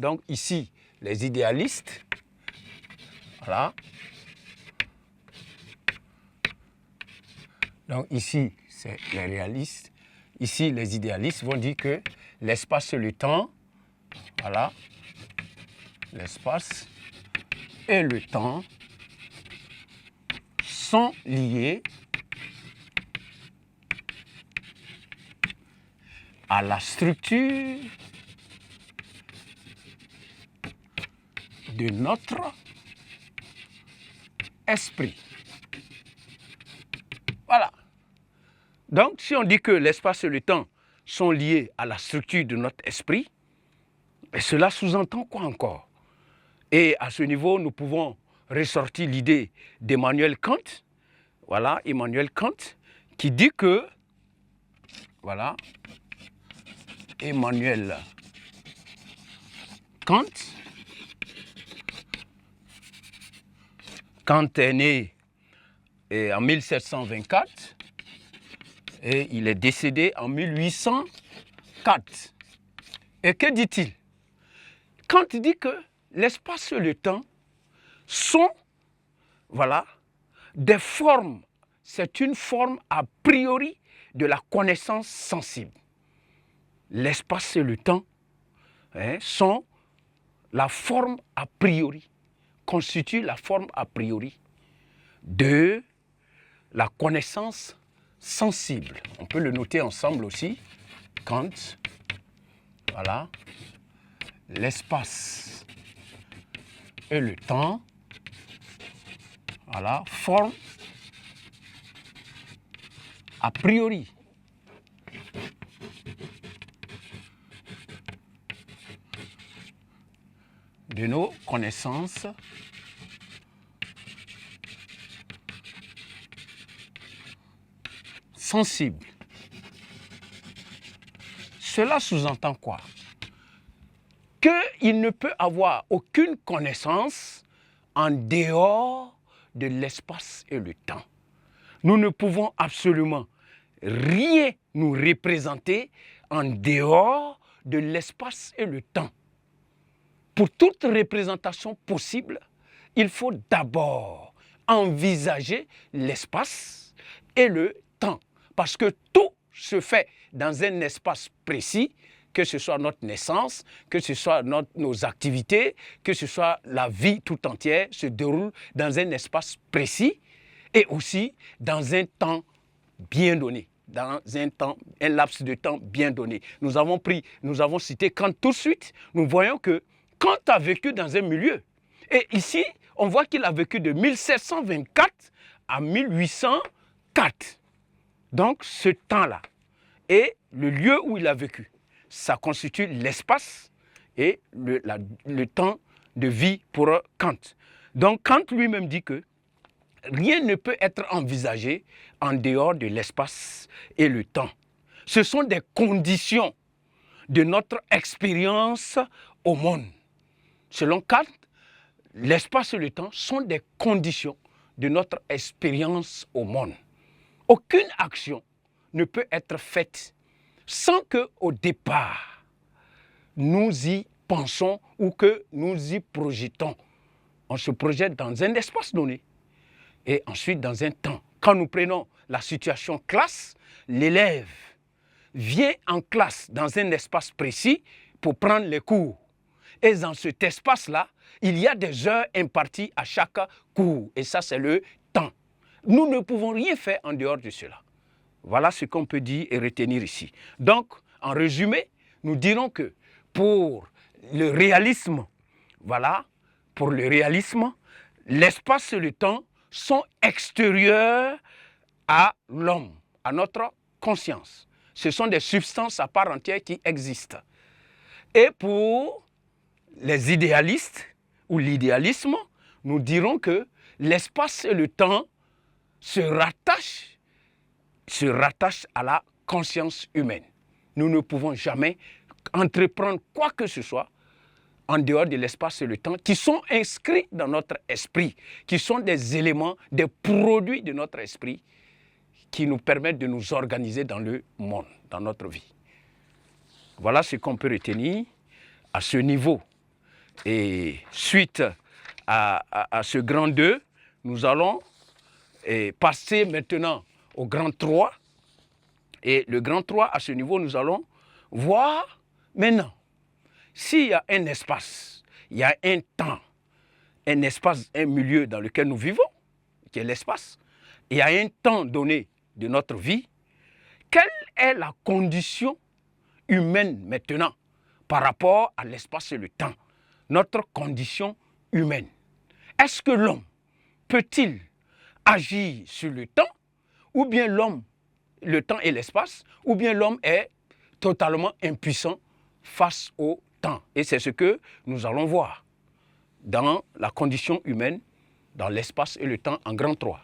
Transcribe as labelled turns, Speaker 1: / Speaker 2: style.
Speaker 1: Donc ici, les idéalistes, voilà. Donc ici, c'est les réalistes. Ici, les idéalistes vont dire que l'espace et le temps, voilà, l'espace et le temps sont liés à la structure de notre esprit. Voilà. Donc, si on dit que l'espace et le temps sont liés à la structure de notre esprit, cela sous-entend quoi encore? Et à ce niveau, nous pouvons ressortir l'idée d'Emmanuel Kant, voilà, Emmanuel Kant, qui dit que, voilà, Emmanuel Kant, Kant est né en 1724 et il est décédé en 1804. Et que dit-il? Kant dit que l'espace et le temps sont, voilà, des formes. C'est une forme a priori de la connaissance sensible. L'espace et le temps sont la forme a priori, constituent la forme a priori de la connaissance sensible. On peut le noter ensemble aussi. Kant, voilà, l'espace et le temps, voilà, forme a priori de nos connaissances sensibles. Cela sous-entend quoi? Qu'il ne peut avoir aucune connaissance en dehors de l'espace et le temps. Nous ne pouvons absolument rien nous représenter en dehors de l'espace et le temps. Pour toute représentation possible, il faut d'abord envisager l'espace et le temps. Parce que tout se fait dans un espace précis, que ce soit notre naissance, que ce soit nos activités, que ce soit la vie tout entière, se déroule dans un espace précis et aussi dans un temps bien donné, dans un laps de temps bien donné. Nous avons cité Kant tout de suite, nous voyons que Kant a vécu dans un milieu. Et ici, on voit qu'il a vécu de 1724 à 1804. Donc, ce temps-là et le lieu où il a vécu, ça constitue l'espace et le temps de vie pour Kant. Donc, Kant lui-même dit que rien ne peut être envisagé en dehors de l'espace et le temps. Ce sont des conditions de notre expérience au monde. Selon Kant, l'espace et le temps sont des conditions de notre expérience au monde. Aucune action ne peut être faite sans qu'au départ, nous y pensons ou que nous y projetons. On se projette dans un espace donné et ensuite dans un temps. Quand nous prenons la situation classe, l'élève vient en classe dans un espace précis pour prendre les cours. Et dans cet espace-là, il y a des heures imparties à chaque cours. Et ça, c'est le temps. Nous ne pouvons rien faire en dehors de cela. Voilà ce qu'on peut dire et retenir ici. Donc, en résumé, nous dirons que pour le réalisme, voilà, pour le réalisme, l'espace et le temps sont extérieurs à l'homme, à notre conscience. Ce sont des substances à part entière qui existent. Et pour les idéalistes ou l'idéalisme, nous dirons que l'espace et le temps se rattachent à la conscience humaine. Nous ne pouvons jamais entreprendre quoi que ce soit en dehors de l'espace et le temps qui sont inscrits dans notre esprit, qui sont des éléments, des produits de notre esprit qui nous permettent de nous organiser dans le monde, dans notre vie. Voilà ce qu'on peut retenir à ce niveau Et suite à ce grand 2, nous allons passer maintenant au grand 3. Et le grand 3, à ce niveau, nous allons voir maintenant, s'il y a un espace, il y a un temps, un espace, un milieu dans lequel nous vivons, qui est l'espace, il y a un temps donné de notre vie, quelle est la condition humaine maintenant par rapport à l'espace et le temps, notre condition humaine? Est-ce que l'homme peut-il agir sur le temps, ou bien l'homme, le temps et l'espace, ou bien l'homme est totalement impuissant face au temps? Et c'est ce que nous allons voir dans la condition humaine, dans l'espace et le temps en grand 3.